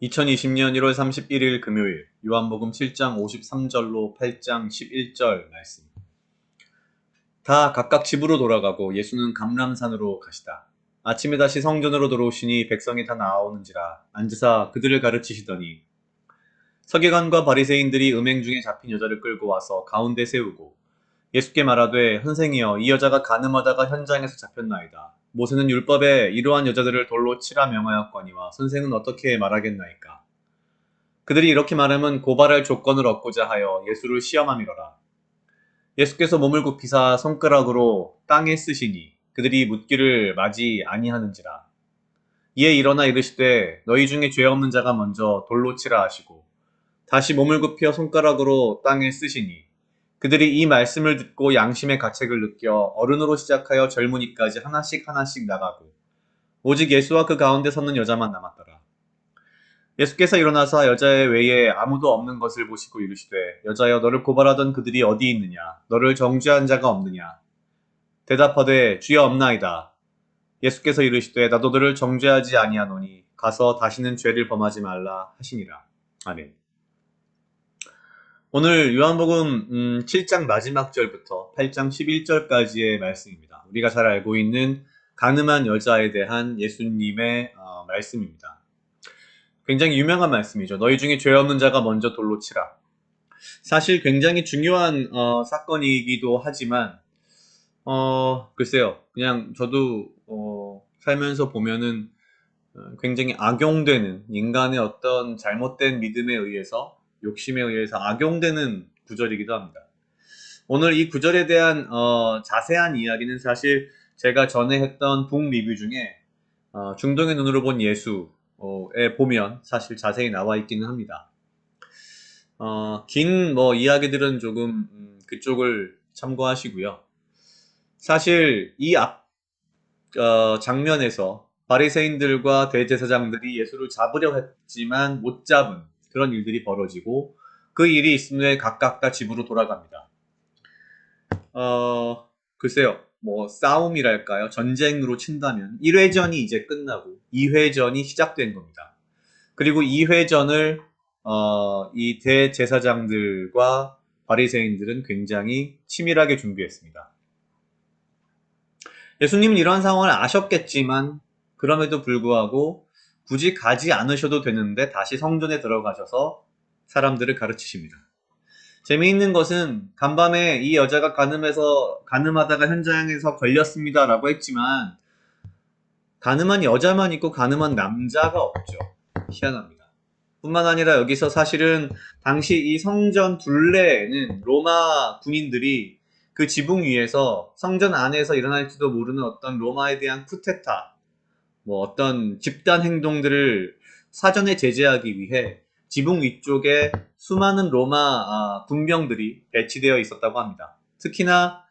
2020년 1월 31일 금요일 요한복음 7장 53절로 8장 11절 말씀. 다 각각 집으로 돌아가고 예수는 감람산으로 가시다. 아침에 다시 성전으로 들어오시니 백성이 다 나아오는지라 앉으사 그들을 가르치시더니 서기관과 바리새인들이 음행 중에 잡힌 여자를 끌고 와서 가운데 세우고 예수께 말하되 선생이여 이 여자가 간음하다가 현장에서 잡혔나이다. 모세는 율법에 이러한 여자들을 돌로 치라 명하였거니와 선생은 어떻게 말하겠나이까. 그들이 이렇게 말하면 고발할 조건을 얻고자 하여 예수를 시험함이로라. 예수께서 몸을 굽히사 손가락으로 땅에 쓰시니 그들이 묻기를 마지 아니하는지라. 이에 일어나 이르시되 너희 중에 죄 없는 자가 먼저 돌로 치라 하시고 다시 몸을 굽혀 손가락으로 땅에 쓰시니 그들이 이 말씀을 듣고 양심의 가책을 느껴 어른으로 시작하여 젊은이까지 하나씩 하나씩 나가고 오직 예수와 그 가운데 섰는 여자만 남았더라. 예수께서 일어나사 여자의 외에 아무도 없는 것을 보시고 이르시되 여자여 너를 고발하던 그들이 어디 있느냐 너를 정죄한 자가 없느냐. 대답하되 주여 없나이다. 예수께서 이르시되 나도 너를 정죄하지 아니하노니 가서 다시는 죄를 범하지 말라 하시니라. 아멘. 오늘 요한복음 7장 마지막 절부터 8장 11절까지의 말씀입니다. 우리가 잘 알고 있는 간음한 여자에 대한 예수님의 말씀입니다. 굉장히 유명한 말씀이죠. 너희 중에 죄 없는 자가 먼저 돌로 치라. 사실 굉장히 중요한 사건이기도 하지만 글쎄요. 그냥 저도 살면서 보면은 굉장히 악용되는 인간의 어떤 잘못된 믿음에 의해서 욕심에 의해서 악용되는 구절이기도 합니다. 오늘 이 구절에 대한 자세한 이야기는 사실 제가 전에 했던 북 리뷰 중에 중동의 눈으로 본 예수에 보면 사실 자세히 나와 있기는 합니다. 긴 이야기들은 조금 그쪽을 참고하시고요. 사실 이 앞 장면에서 바리새인들과 대제사장들이 예수를 잡으려 했지만 못 잡은 그런 일들이 벌어지고 그 일이 있음에 각각 다 집으로 돌아갑니다. 글쎄요. 싸움이랄까요? 전쟁으로 친다면 1회전이 이제 끝나고 2회전이 시작된 겁니다. 그리고 2회전을 이 대제사장들과 바리새인들은 굉장히 치밀하게 준비했습니다. 예수님은 이런 상황을 아셨겠지만 그럼에도 불구하고 굳이 가지 않으셔도 되는데 다시 성전에 들어가셔서 사람들을 가르치십니다. 재미있는 것은 간밤에 이 여자가 간음하다가 현장에서 걸렸습니다 라고 했지만 간음한 여자만 있고 간음한 남자가 없죠. 희한합니다. 뿐만 아니라 여기서 사실은 당시 이 성전 둘레에는 로마 군인들이 그 지붕 위에서 성전 안에서 일어날지도 모르는 어떤 로마에 대한 쿠데타, 어떤 집단 행동들을 사전에 제재하기 위해 지붕 위쪽에 수많은 로마 군병들이 배치되어 있었다고 합니다. 특히나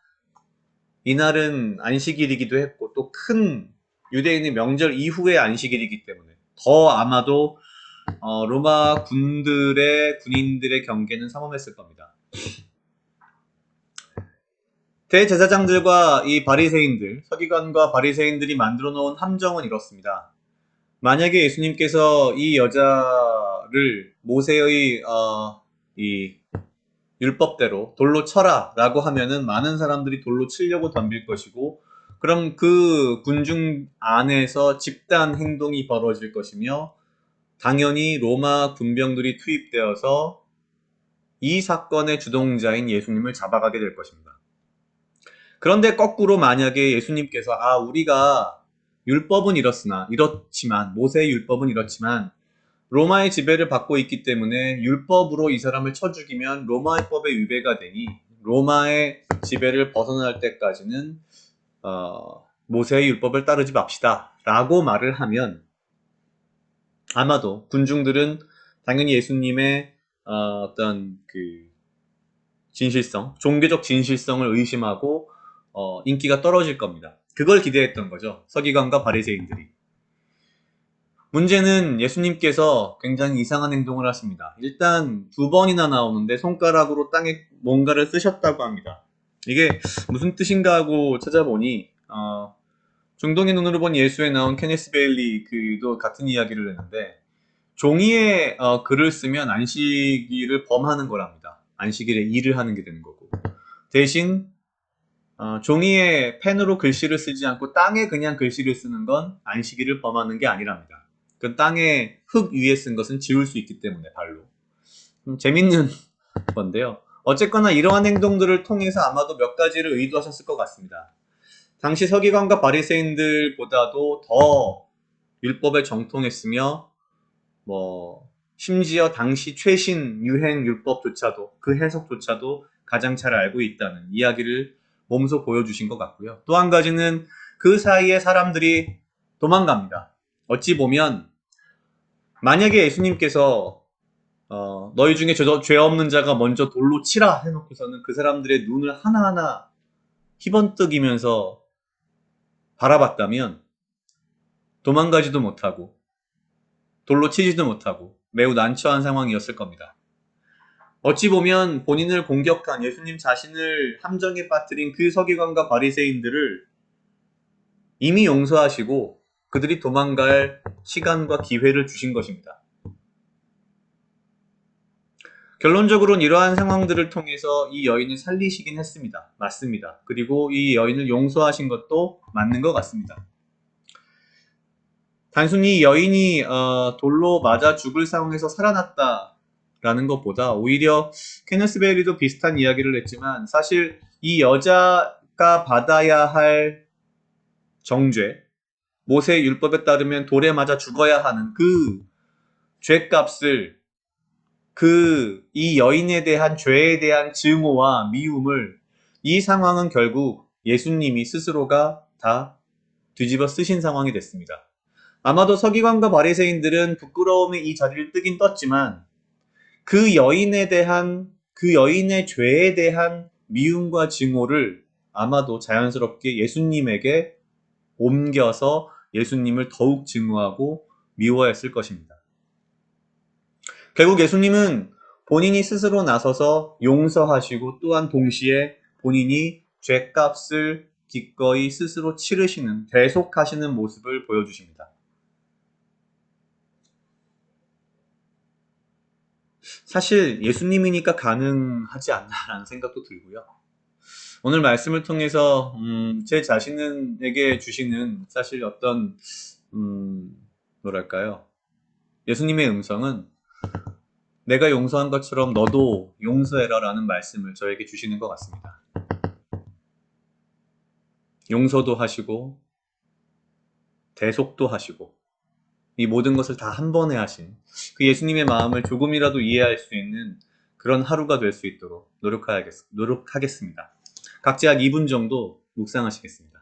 이날은 안식일이기도 했고 또 큰 유대인의 명절 이후의 안식일이기 때문에 더 아마도 로마 군인들의 경계는 삼엄했을 겁니다. 대제사장들과 이 바리새인들, 서기관과 바리새인들이 만들어 놓은 함정은 이렇습니다. 만약에 예수님께서 이 여자를 모세의 이 율법대로 돌로 쳐라 라고 하면은 많은 사람들이 돌로 치려고 덤빌 것이고 그럼 그 군중 안에서 집단 행동이 벌어질 것이며 당연히 로마 군병들이 투입되어서 이 사건의 주동자인 예수님을 잡아가게 될 것입니다. 그런데 거꾸로 만약에 예수님께서 우리가 율법은 이렇지만 모세의 율법은 이렇지만 로마의 지배를 받고 있기 때문에 율법으로 이 사람을 쳐 죽이면 로마의 법에 위배가 되니 로마의 지배를 벗어날 때까지는 모세의 율법을 따르지 맙시다 라고 말을 하면 아마도 군중들은 당연히 예수님의 어떤 그 진실성, 종교적 진실성을 의심하고 인기가 떨어질 겁니다. 그걸 기대했던 거죠. 서기관과 바리새인들이. 문제는 예수님께서 굉장히 이상한 행동을 하십니다. 일단 2번이나 나오는데 손가락으로 땅에 뭔가를 쓰셨다고 합니다. 이게 무슨 뜻인가 하고 찾아보니 중동의 눈으로 본 예수에 나온 케네스 베일리 그도 같은 이야기를 했는데 종이에 글을 쓰면 안식일을 범하는 거랍니다. 안식일에 일을 하는 게 되는 거고. 대신 종이에 펜으로 글씨를 쓰지 않고 땅에 그냥 글씨를 쓰는 건 안식일을 범하는 게 아니랍니다. 그 땅에 흙 위에 쓴 것은 지울 수 있기 때문에 발로. 재밌는 건데요. 어쨌거나 이러한 행동들을 통해서 아마도 몇 가지를 의도하셨을 것 같습니다. 당시 서기관과 바리새인들보다도 더 율법에 정통했으며 심지어 당시 최신 유행 율법조차도 그 해석조차도 가장 잘 알고 있다는 이야기를 몸소 보여주신 것 같고요. 또 한 가지는 그 사이에 사람들이 도망갑니다. 어찌 보면 만약에 예수님께서 너희 중에 죄 없는 자가 먼저 돌로 치라 해놓고서는 그 사람들의 눈을 하나하나 희번뜩이면서 바라봤다면 도망가지도 못하고 돌로 치지도 못하고 매우 난처한 상황이었을 겁니다. 어찌 보면 본인을 공격한 예수님 자신을 함정에 빠뜨린 그 서기관과 바리새인들을 이미 용서하시고 그들이 도망갈 시간과 기회를 주신 것입니다. 결론적으로는 이러한 상황들을 통해서 이 여인을 살리시긴 했습니다. 맞습니다. 그리고 이 여인을 용서하신 것도 맞는 것 같습니다. 단순히 여인이 돌로 맞아 죽을 상황에서 살아났다라는 것보다 오히려 케네스 베일리도 비슷한 이야기를 했지만 사실 이 여자가 받아야 할 정죄, 모세의 율법에 따르면 돌에 맞아 죽어야 하는 그 죄값을 이 여인에 대한 죄에 대한 증오와 미움을 이 상황은 결국 예수님이 스스로가 다 뒤집어 쓰신 상황이 됐습니다. 아마도 서기관과 바리새인들은 부끄러움에 이 자리를 뜨긴 떴지만 그 여인의 죄에 대한 미움과 증오를 아마도 자연스럽게 예수님에게 옮겨서 예수님을 더욱 증오하고 미워했을 것입니다. 결국 예수님은 본인이 스스로 나서서 용서하시고 또한 동시에 본인이 죄값을 기꺼이 스스로 치르시는, 대속하시는 모습을 보여주십니다. 사실 예수님이니까 가능하지 않나라는 생각도 들고요. 오늘 말씀을 통해서 제 자신에게 주시는 사실 어떤 뭐랄까요? 예수님의 음성은 내가 용서한 것처럼 너도 용서해라 라는 말씀을 저에게 주시는 것 같습니다. 용서도 하시고 대속도 하시고 이 모든 것을 다 한 번에 하신 그 예수님의 마음을 조금이라도 이해할 수 있는 그런 하루가 될 수 있도록 노력하겠습니다. 각자 약 2분 정도 묵상하시겠습니다.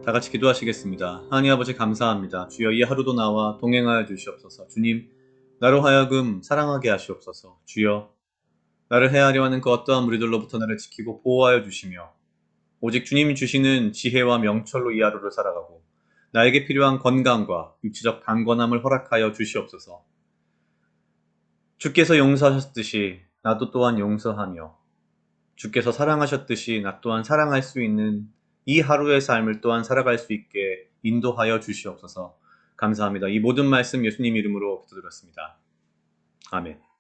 다 같이 기도하시겠습니다. 하나님 아버지 감사합니다. 주여 이 하루도 나와 동행하여 주시옵소서. 주님, 나로 하여금 사랑하게 하시옵소서. 주여, 나를 해하려 하는 그 어떠한 무리들로부터 나를 지키고 보호하여 주시며 오직 주님이 주시는 지혜와 명철로 이 하루를 살아가고 나에게 필요한 건강과 육체적 강건함을 허락하여 주시옵소서. 주께서 용서하셨듯이 나도 또한 용서하며 주께서 사랑하셨듯이 나 또한 사랑할 수 있는 이 하루의 삶을 또한 살아갈 수 있게 인도하여 주시옵소서. 감사합니다. 이 모든 말씀 예수님 이름으로 기도드렸습니다. 아멘.